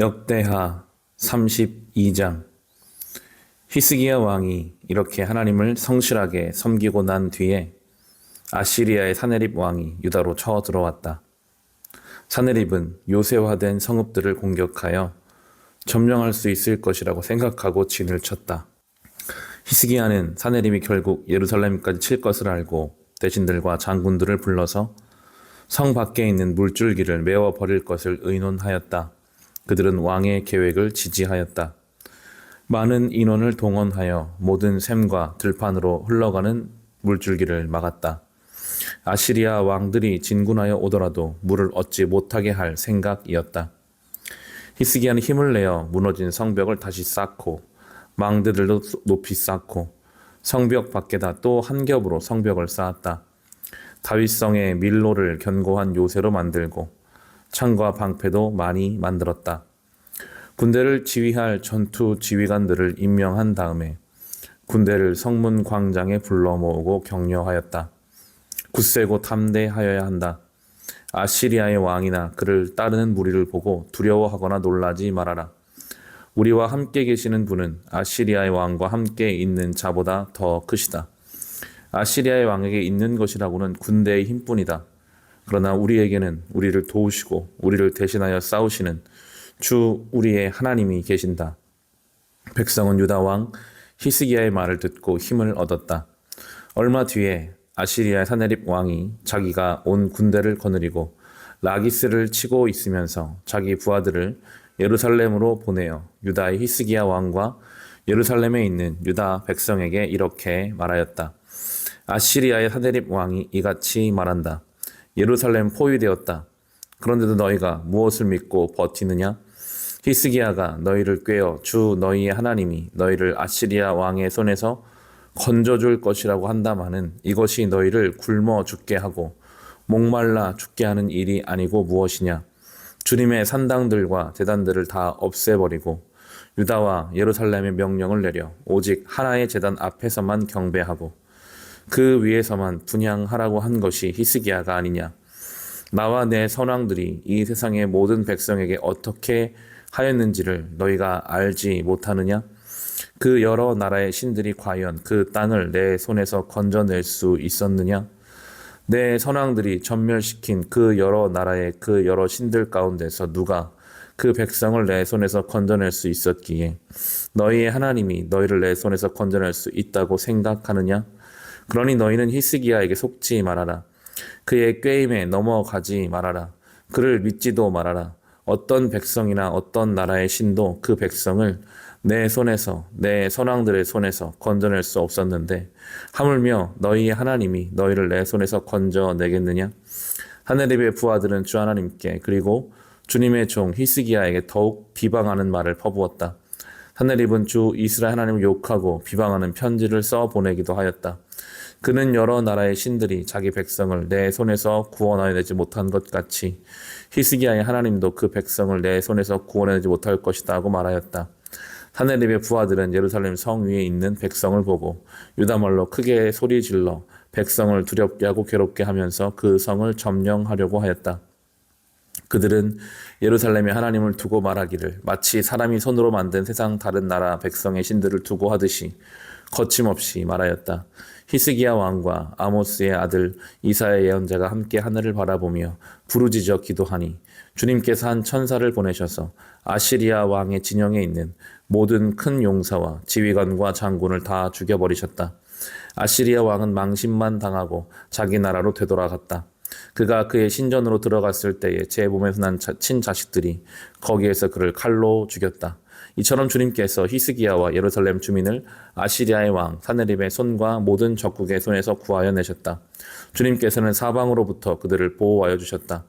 역대하 32장. 히스기야 왕이 이렇게 하나님을 성실하게 섬기고 난 뒤에 아시리아의 사네립 왕이 유다로 쳐들어왔다. 사네립은 요새화된 성읍들을 공격하여 점령할 수 있을 것이라고 생각하고 진을 쳤다. 히스기야는 사네립이 결국 예루살렘까지 칠 것을 알고 대신들과 장군들을 불러서 성 밖에 있는 물줄기를 메워 버릴 것을 의논하였다. 그들은 왕의 계획을 지지하였다. 많은 인원을 동원하여 모든 샘과 들판으로 흘러가는 물줄기를 막았다. 아시리아 왕들이 진군하여 오더라도 물을 얻지 못하게 할 생각이었다. 히스기야는 힘을 내어 무너진 성벽을 다시 쌓고 망대들도 높이 쌓고 성벽 밖에다 또 한 겹으로 성벽을 쌓았다. 다윗성의 밀로를 견고한 요새로 만들고 창과 방패도 많이 만들었다. 군대를 지휘할 전투 지휘관들을 임명한 다음에 군대를 성문 광장에 불러 모으고 격려하였다. 굳세고 담대하여야 한다. 아시리아의 왕이나 그를 따르는 무리를 보고 두려워하거나 놀라지 말아라. 우리와 함께 계시는 분은 아시리아의 왕과 함께 있는 자보다 더 크시다. 아시리아의 왕에게 있는 것이라고는 군대의 힘뿐이다. 그러나 우리에게는 우리를 도우시고 우리를 대신하여 싸우시는 주 우리의 하나님이 계신다. 백성은 유다 왕 히스기야의 말을 듣고 힘을 얻었다. 얼마 뒤에 아시리아의 사네립 왕이 자기가 온 군대를 거느리고 라기스를 치고 있으면서 자기 부하들을 예루살렘으로 보내어 유다의 히스기야 왕과 예루살렘에 있는 유다 백성에게 이렇게 말하였다. 아시리아의 사네립 왕이 이같이 말한다. 예루살렘 포위되었다. 그런데도 너희가 무엇을 믿고 버티느냐? 히스기야가 너희를 꾀어 주 너희의 하나님이 너희를 아시리아 왕의 손에서 건져줄 것이라고 한다마는 이것이 너희를 굶어 죽게 하고 목말라 죽게 하는 일이 아니고 무엇이냐? 주님의 산당들과 제단들을 다 없애버리고 유다와 예루살렘의 명령을 내려 오직 하나의 제단 앞에서만 경배하고 그 위에서만 분향하라고 한 것이 히스기야가 아니냐? 나와 내 선왕들이 이 세상의 모든 백성에게 어떻게 하였는지를 너희가 알지 못하느냐? 그 여러 나라의 신들이 과연 그 땅을 내 손에서 건져낼 수 있었느냐? 내 선왕들이 전멸시킨 그 여러 나라의 그 여러 신들 가운데서 누가 그 백성을 내 손에서 건져낼 수 있었기에 너희의 하나님이 너희를 내 손에서 건져낼 수 있다고 생각하느냐? 그러니 너희는 히스기야에게 속지 말아라. 그의 꾀임에 넘어가지 말아라. 그를 믿지도 말아라. 어떤 백성이나 어떤 나라의 신도 그 백성을 내 손에서 내 선왕들의 손에서 건져낼 수 없었는데 하물며 너희의 하나님이 너희를 내 손에서 건져내겠느냐? 하늘의 부하들은 주 하나님께 그리고 주님의 종 히스기야에게 더욱 비방하는 말을 퍼부었다. 사네립은 주 이스라엘 하나님을 욕하고 비방하는 편지를 써 보내기도 하였다. 그는 여러 나라의 신들이 자기 백성을 내 손에서 구원하여내지 못한 것 같이 히스기야의 하나님도 그 백성을 내 손에서 구원해내지 못할 것이다 하고 말하였다. 사네립의 부하들은 예루살렘 성 위에 있는 백성을 보고 유다말로 크게 소리질러 백성을 두렵게 하고 괴롭게 하면서 그 성을 점령하려고 하였다. 그들은 예루살렘에 하나님을 두고 말하기를 마치 사람이 손으로 만든 세상 다른 나라 백성의 신들을 두고 하듯이 거침없이 말하였다. 히스기야 왕과 아모스의 아들 이사야 예언자가 함께 하늘을 바라보며 부르짖어 기도하니 주님께서 한 천사를 보내셔서 아시리아 왕의 진영에 있는 모든 큰 용사와 지휘관과 장군을 다 죽여버리셨다. 아시리아 왕은 망신만 당하고 자기 나라로 되돌아갔다. 그가 그의 신전으로 들어갔을 때에 제 몸에서 난 친자식들이 거기에서 그를 칼로 죽였다. 이처럼 주님께서 히스기야와 예루살렘 주민을 아시리아의 왕 사네립의 손과 모든 적국의 손에서 구하여 내셨다. 주님께서는 사방으로부터 그들을 보호하여 주셨다.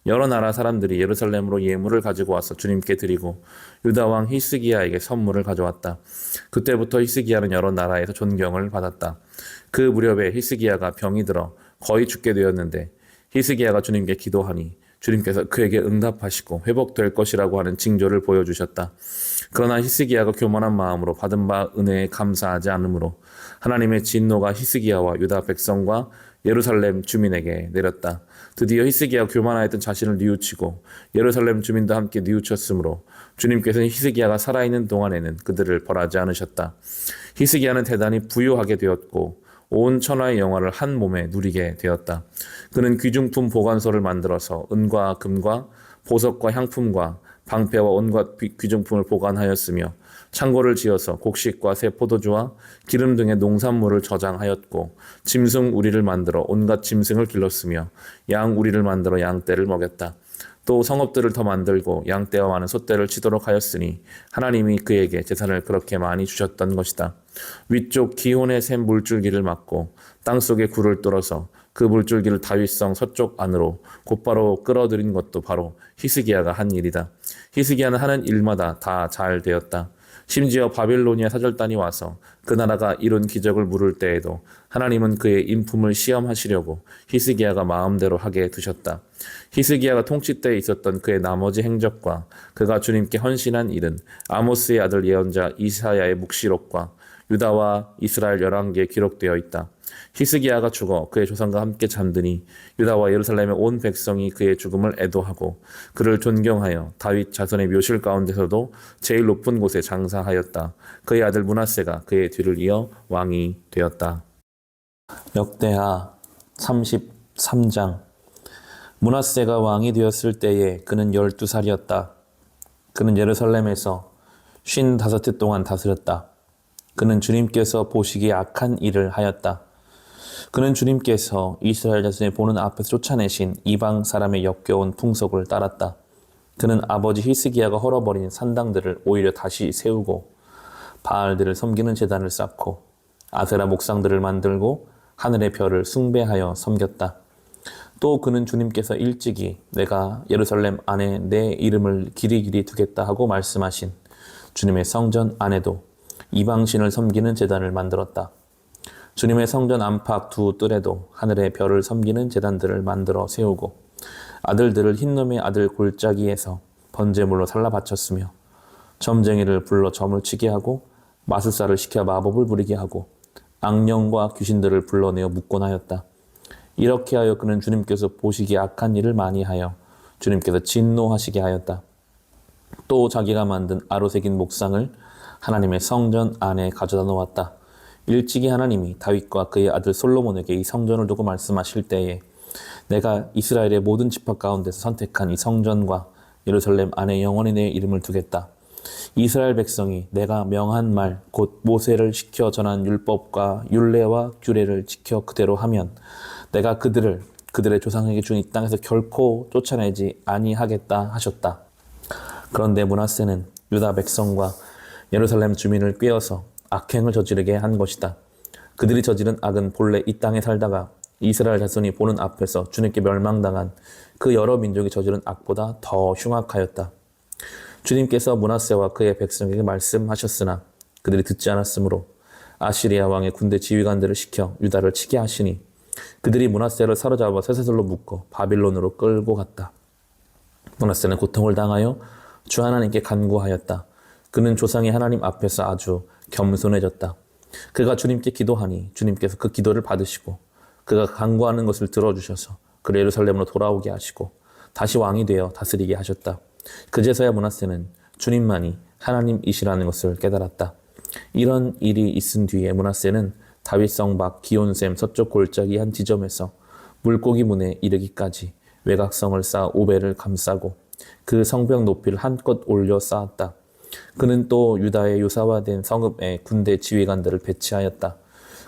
여러 나라 사람들이 예루살렘으로 예물을 가지고 와서 주님께 드리고 유다 왕 히스기야에게 선물을 가져왔다. 그때부터 히스기야는 여러 나라에서 존경을 받았다. 그 무렵에 히스기야가 병이 들어 거의 죽게 되었는데 히스기야가 주님께 기도하니 주님께서 그에게 응답하시고 회복될 것이라고 하는 징조를 보여주셨다. 그러나 히스기야가 교만한 마음으로 받은 바 은혜에 감사하지 않으므로 하나님의 진노가 히스기야와 유다 백성과 예루살렘 주민에게 내렸다. 드디어 히스기야가 교만하였던 자신을 뉘우치고 예루살렘 주민도 함께 뉘우쳤으므로 주님께서는 히스기야가 살아있는 동안에는 그들을 벌하지 않으셨다. 히스기야는 대단히 부유하게 되었고 온 천하의 영화를 한 몸에 누리게 되었다. 그는 귀중품 보관소를 만들어서 은과 금과 보석과 향품과 방패와 온갖 귀중품을 보관하였으며 창고를 지어서 곡식과 새 포도주와 기름 등의 농산물을 저장하였고 짐승 우리를 만들어 온갖 짐승을 길렀으며 양 우리를 만들어 양떼를 먹였다. 또 성읍들을 더 만들고 양떼와 많은 소떼를 치도록 하였으니 하나님이 그에게 재산을 그렇게 많이 주셨던 것이다. 위쪽 기혼의 샘 물줄기를 막고 땅속에 굴을 뚫어서 그 물줄기를 다윗성 서쪽 안으로 곧바로 끌어들인 것도 바로 히스기야가 한 일이다. 히스기야는 하는 일마다 다 잘 되었다. 심지어 바빌로니아 사절단이 와서 그 나라가 이룬 기적을 물을 때에도 하나님은 그의 인품을 시험하시려고 히스기야가 마음대로 하게 두셨다. 히스기야가 통치 때에 있었던 그의 나머지 행적과 그가 주님께 헌신한 일은 아모스의 아들 예언자 이사야의 묵시록과 유다와 이스라엘 열왕기에 기록되어 있다. 히스기야가 죽어 그의 조상과 함께 잠드니 유다와 예루살렘의 온 백성이 그의 죽음을 애도하고 그를 존경하여 다윗 자손의 묘실 가운데서도 제일 높은 곳에 장사하였다. 그의 아들 므낫세가 그의 뒤를 이어 왕이 되었다. 역대하 33장. 므낫세가 왕이 되었을 때에 그는 12살이었다. 그는 예루살렘에서 55해 동안 다스렸다. 그는 주님께서 보시기에 악한 일을 하였다. 그는 주님께서 이스라엘 자손의 보는 앞에서 쫓아내신 이방 사람의 역겨운 풍속을 따랐다. 그는 아버지 히스기야가 헐어버린 산당들을 오히려 다시 세우고 바알들을 섬기는 제단을 쌓고 아세라 목상들을 만들고 하늘의 별을 숭배하여 섬겼다. 또 그는 주님께서 일찍이 내가 예루살렘 안에 내 이름을 길이길이 두겠다 하고 말씀하신 주님의 성전 안에도 이방신을 섬기는 제단을 만들었다. 주님의 성전 안팎 두 뜰에도 하늘의 별을 섬기는 제단들을 만들어 세우고 아들들을 흰놈의 아들 골짜기에서 번제물로 살라 바쳤으며 점쟁이를 불러 점을 치게 하고 마술사를 시켜 마법을 부리게 하고 악령과 귀신들을 불러내어 묻곤 하였다. 이렇게 하여 그는 주님께서 보시기에 악한 일을 많이 하여 주님께서 진노하시게 하였다. 또 자기가 만든 아로 새긴 목상을 하나님의 성전 안에 가져다 놓았다. 일찍이 하나님이 다윗과 그의 아들 솔로몬에게 이 성전을 두고 말씀하실 때에 내가 이스라엘의 모든 지파 가운데서 선택한 이 성전과 예루살렘 안에 영원히 내 이름을 두겠다. 이스라엘 백성이 내가 명한 말 곧 모세를 시켜 전한 율법과 율례와 규례를 지켜 그대로 하면 내가 그들의 조상에게 준 이 땅에서 결코 쫓아내지 아니하겠다 하셨다. 그런데 므낫세는 유다 백성과 예루살렘 주민을 꾀어서 악행을 저지르게 한 것이다. 그들이 저지른 악은 본래 이 땅에 살다가 이스라엘 자손이 보는 앞에서 주님께 멸망당한 그 여러 민족이 저지른 악보다 더 흉악하였다. 주님께서 므낫세와 그의 백성에게 말씀하셨으나 그들이 듣지 않았으므로 아시리아 왕의 군대 지휘관들을 시켜 유다를 치게 하시니 그들이 므낫세를 사로잡아 쇠사슬로 묶어 바빌론으로 끌고 갔다. 므낫세는 고통을 당하여 주 하나님께 간구하였다. 그는 조상의 하나님 앞에서 아주 겸손해졌다. 그가 주님께 기도하니 주님께서 그 기도를 받으시고 그가 간구하는 것을 들어주셔서 그를 예루살렘으로 돌아오게 하시고 다시 왕이 되어 다스리게 하셨다. 그제서야 므낫세는 주님만이 하나님이시라는 것을 깨달았다. 이런 일이 있은 뒤에 므낫세는 다윗성 밖 기온샘 서쪽 골짜기 한 지점에서 물고기 문에 이르기까지 외곽성을 쌓아 5배를 감싸고 그 성벽 높이를 한껏 올려 쌓았다. 그는 또 유다의 요사화된 성읍에 군대 지휘관들을 배치하였다.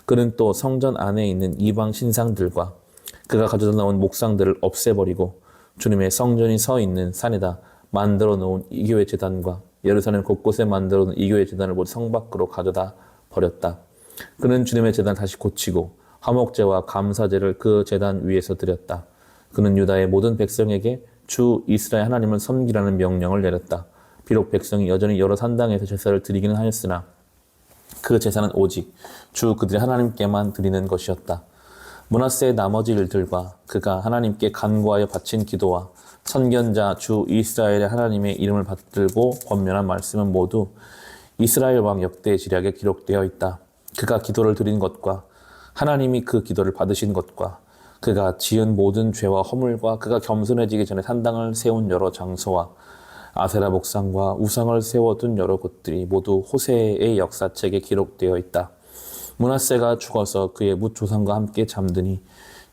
그는 또 성전 안에 있는 이방 신상들과 그가 가져다 놓은 목상들을 없애버리고 주님의 성전이 서 있는 산에다 만들어 놓은 이교회 제단과 예루살렘 곳곳에 만들어 놓은 이교회 제단을 모두 성 밖으로 가져다 버렸다. 그는 주님의 제단을 다시 고치고 화목제와 감사제를 그 제단 위에서 드렸다. 그는 유다의 모든 백성에게 주 이스라엘 하나님을 섬기라는 명령을 내렸다. 비록 백성이 여전히 여러 산당에서 제사를 드리기는 하였으나 그 제사는 오직 주 그들의 하나님께만 드리는 것이었다. 므낫세의 나머지 일들과 그가 하나님께 간구하여 바친 기도와 선견자 주 이스라엘의 하나님의 이름을 받들고 권면한 말씀은 모두 이스라엘 왕 역대 지략에 기록되어 있다. 그가 기도를 드린 것과 하나님이 그 기도를 받으신 것과 그가 지은 모든 죄와 허물과 그가 겸손해지기 전에 산당을 세운 여러 장소와 아세라 목상과 우상을 세워둔 여러 곳들이 모두 호세의 역사책에 기록되어 있다. 므낫세가 죽어서 그의 뭇조상과 함께 잠드니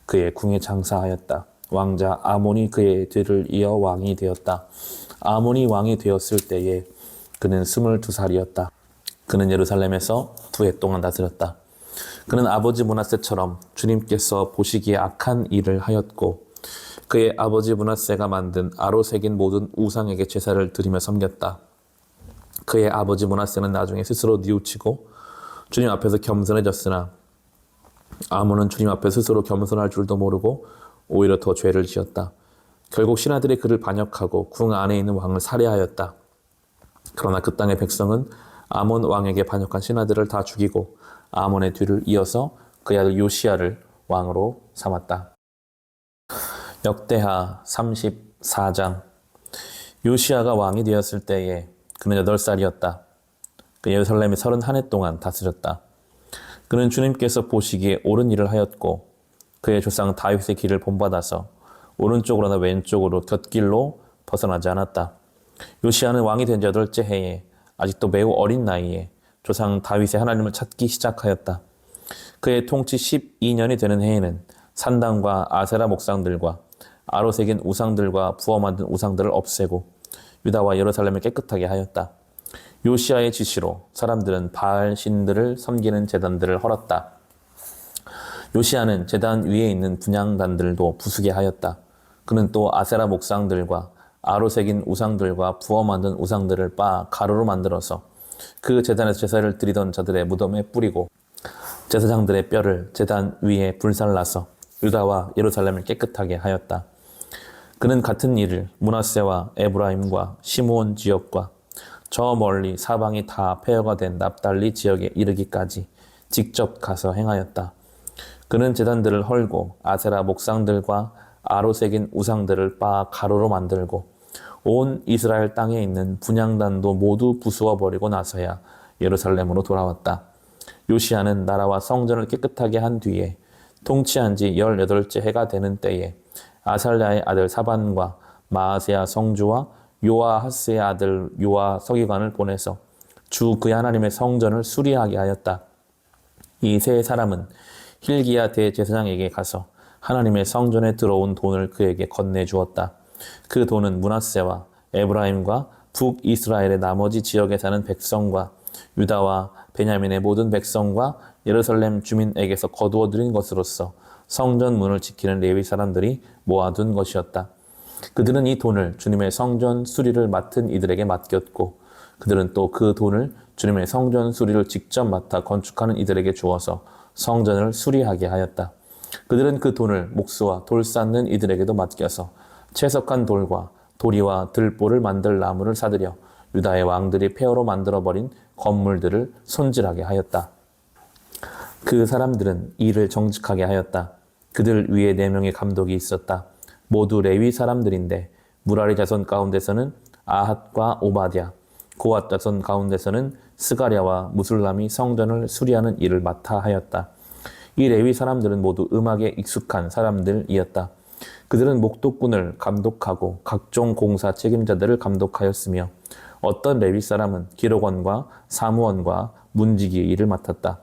그의 궁에 장사하였다. 왕자 아몬이 그의 뒤를 이어 왕이 되었다. 아몬이 왕이 되었을 때에 그는 22살이었다. 그는 예루살렘에서 2해 동안 다스렸다. 그는 아버지 므낫세처럼 주님께서 보시기에 악한 일을 하였고 그의 아버지 므낫세가 만든 아로 새긴 모든 우상에게 제사를 드리며 섬겼다. 그의 아버지 므낫세는 나중에 스스로 뉘우치고 주님 앞에서 겸손해졌으나 아몬은 주님 앞에 스스로 겸손할 줄도 모르고 오히려 더 죄를 지었다. 결국 신하들이 그를 반역하고 궁 안에 있는 왕을 살해하였다. 그러나 그 땅의 백성은 아몬 왕에게 반역한 신하들을 다 죽이고 아몬의 뒤를 이어서 그의 아들 요시야를 왕으로 삼았다. 역대하 34장. 요시야가 왕이 되었을 때에 그는 8살이었다. 그 예루살렘에 31해 동안 다스렸다. 그는 주님께서 보시기에 옳은 일을 하였고 그의 조상 다윗의 길을 본받아서 오른쪽으로나 왼쪽으로 곁길로 벗어나지 않았다. 요시야는 왕이 된 지 8째 해에 아직도 매우 어린 나이에 조상 다윗의 하나님을 찾기 시작하였다. 그의 통치 12년이 되는 해에는 산당과 아세라 목상들과 아로 새긴 우상들과 부어 만든 우상들을 없애고 유다와 예루살렘을 깨끗하게 하였다. 요시야의 지시로 사람들은 바알 신들을 섬기는 제단들을 헐었다. 요시야는 제단 위에 있는 분향단들도 부수게 하였다. 그는 또 아세라 목상들과 아로 새긴 우상들과 부어 만든 우상들을 빻아 가루로 만들어서 그 제단에서 제사를 드리던 자들의 무덤에 뿌리고 제사장들의 뼈를 제단 위에 불살라서 유다와 예루살렘을 깨끗하게 하였다. 그는 같은 일을 므낫세와 에브라임과 시므온 지역과 저 멀리 사방이 다 폐허가 된 납달리 지역에 이르기까지 직접 가서 행하였다. 그는 제단들을 헐고 아세라 목상들과 아로 새긴 우상들을 빻아 가루로 만들고 온 이스라엘 땅에 있는 분향단도 모두 부수어 버리고 나서야 예루살렘으로 돌아왔다. 요시야는 나라와 성전을 깨끗하게 한 뒤에 통치한 지 18째 해가 되는 때에 아살랴의 아들 사반과 마아세야 성주와 요아하스의 아들 요아 서기관을 보내서 주 그의 하나님의 성전을 수리하게 하였다. 이 세 사람은 힐기야 대제사장에게 가서 하나님의 성전에 들어온 돈을 그에게 건네주었다. 그 돈은 므낫세와 에브라임과 북이스라엘의 나머지 지역에 사는 백성과 유다와 베냐민의 모든 백성과 예루살렘 주민에게서 거두어 들인 것으로서 성전 문을 지키는 레위 사람들이 모아둔 것이었다. 그들은 이 돈을 주님의 성전 수리를 맡은 이들에게 맡겼고 그들은 또 그 돈을 주님의 성전 수리를 직접 맡아 건축하는 이들에게 주어서 성전을 수리하게 하였다. 그들은 그 돈을 목수와 돌 쌓는 이들에게도 맡겨서 채석한 돌과 도리와 들보를 만들 나무를 사들여 유다의 왕들이 폐허로 만들어버린 건물들을 손질하게 하였다. 그 사람들은 일을 정직하게 하였다. 그들 위에 4명의 감독이 있었다. 모두 레위 사람들인데 무라리 자손 가운데서는 아핫과 오바댜, 고앗 자손 가운데서는 스가랴와 무술람이 성전을 수리하는 일을 맡아 하였다. 이 레위 사람들은 모두 음악에 익숙한 사람들이었다. 그들은 목독군을 감독하고 각종 공사 책임자들을 감독하였으며 어떤 레위 사람은 기록원과 사무원과 문지기의 일을 맡았다.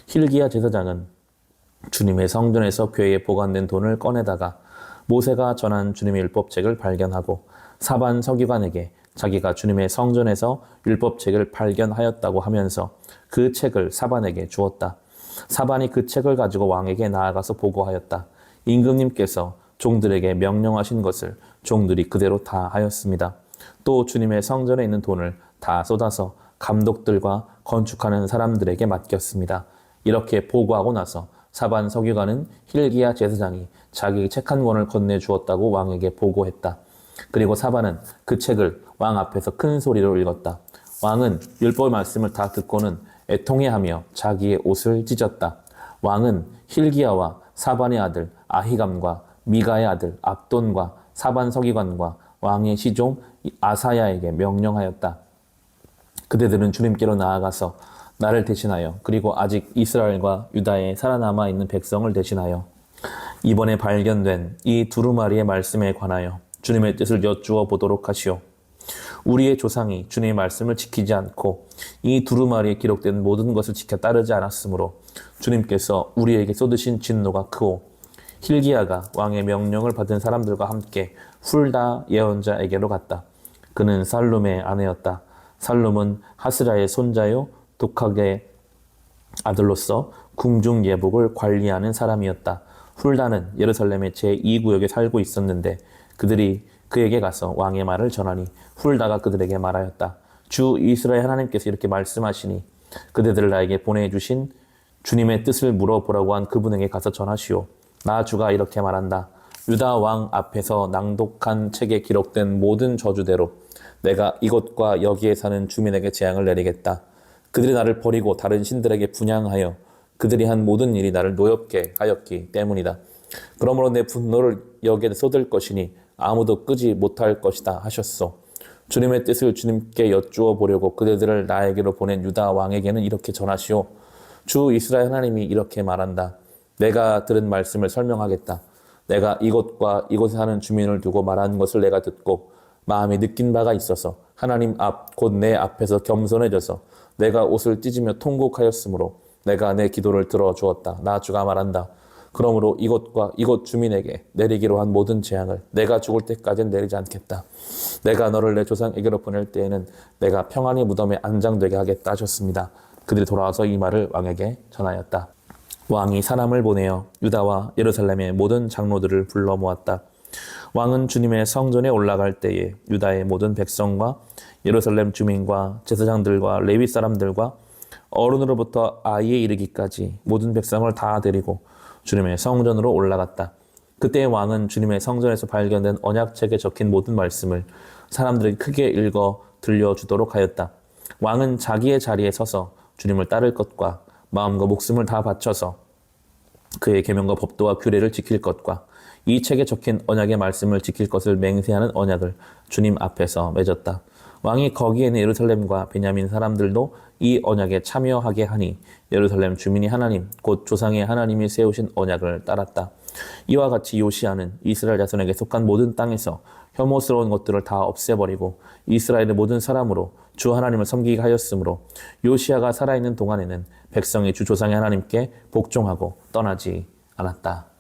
힐기야 제사장은 주님의 성전에서 궤에 보관된 돈을 꺼내다가 모세가 전한 주님의 율법책을 발견하고 사반 서기관에게 자기가 주님의 성전에서 율법책을 발견하였다고 하면서 그 책을 사반에게 주었다. 사반이 그 책을 가지고 왕에게 나아가서 보고하였다. 임금님께서 종들에게 명령하신 것을 종들이 그대로 다 하였습니다. 또 주님의 성전에 있는 돈을 다 쏟아서 감독들과 건축하는 사람들에게 맡겼습니다. 이렇게 보고하고 나서 사반 서기관은 힐기야 제사장이 자기 책 한 권을 건네주었다고 왕에게 보고했다. 그리고 사반은 그 책을 왕 앞에서 큰 소리로 읽었다. 왕은 율법 말씀을 다 듣고는 애통해하며 자기의 옷을 찢었다. 왕은 힐기야와 사반의 아들 아히감과 미가의 아들 압돈과 사반 서기관과 왕의 시종 아사야에게 명령하였다. 그대들은 주님께로 나아가서 나를 대신하여 그리고 아직 이스라엘과 유다에 살아남아 있는 백성을 대신하여 이번에 발견된 이 두루마리의 말씀에 관하여 주님의 뜻을 여쭈어 보도록 하시오. 우리의 조상이 주님의 말씀을 지키지 않고 이 두루마리에 기록된 모든 것을 지켜 따르지 않았으므로 주님께서 우리에게 쏟으신 진노가 크오 hil기야가 왕의 명령을 받은 사람들과 함께 훌다 예언자에게로 갔다. 그는 살룸의 아내였다. 살룸은 하스라의 손자요 독학의 아들로서 궁중 예복을 관리하는 사람이었다. 훌다는 예루살렘의 제2구역에 살고 있었는데 그들이 그에게 가서 왕의 말을 전하니 훌다가 그들에게 말하였다. 주 이스라엘 하나님께서 이렇게 말씀하시니 그대들을 나에게 보내주신 주님의 뜻을 물어보라고 한 그분에게 가서 전하시오. 나 주가 이렇게 말한다. 유다 왕 앞에서 낭독한 책에 기록된 모든 저주대로 내가 이곳과 여기에 사는 주민에게 재앙을 내리겠다. 그들이 나를 버리고 다른 신들에게 분향하여 그들이 한 모든 일이 나를 노엽게 하였기 때문이다. 그러므로 내 분노를 여기에 쏟을 것이니 아무도 끄지 못할 것이다 하셨소. 주님의 뜻을 주님께 여쭈어 보려고 그대들을 나에게로 보낸 유다 왕에게는 이렇게 전하시오. 주 이스라엘 하나님이 이렇게 말한다. 내가 들은 말씀을 설명하겠다. 내가 이곳과 이곳에 사는 주민을 두고 말하는 것을 내가 듣고 마음에 느낀 바가 있어서 하나님 앞 곧 내 앞에서 겸손해져서 내가 옷을 찢으며 통곡하였으므로 내가 내 기도를 들어주었다. 나 주가 말한다. 그러므로 이곳과 이곳 주민에게 내리기로 한 모든 재앙을 내가 죽을 때까지는 내리지 않겠다. 내가 너를 내 조상에게로 보낼 때에는 내가 평안히 무덤에 안장되게 하겠다 하셨습니다. 그들이 돌아와서 이 말을 왕에게 전하였다. 왕이 사람을 보내어 유다와 예루살렘의 모든 장로들을 불러 모았다. 왕은 주님의 성전에 올라갈 때에 유다의 모든 백성과 예루살렘 주민과 제사장들과 레위 사람들과 어른으로부터 아이에 이르기까지 모든 백성을 다 데리고 주님의 성전으로 올라갔다. 그때 왕은 주님의 성전에서 발견된 언약책에 적힌 모든 말씀을 사람들에게 크게 읽어 들려주도록 하였다. 왕은 자기의 자리에 서서 주님을 따를 것과 마음과 목숨을 다 바쳐서 그의 계명과 법도와 규례를 지킬 것과 이 책에 적힌 언약의 말씀을 지킬 것을 맹세하는 언약을 주님 앞에서 맺었다. 왕이 거기에 있는 예루살렘과 베냐민 사람들도 이 언약에 참여하게 하니 예루살렘 주민이 하나님 곧 조상의 하나님이 세우신 언약을 따랐다. 이와 같이 요시야는 이스라엘 자손에게 속한 모든 땅에서 혐오스러운 것들을 다 없애버리고 이스라엘의 모든 사람으로 주 하나님을 섬기게 하였으므로 요시야가 살아있는 동안에는 백성이 주 조상의 하나님께 복종하고 떠나지 않았다.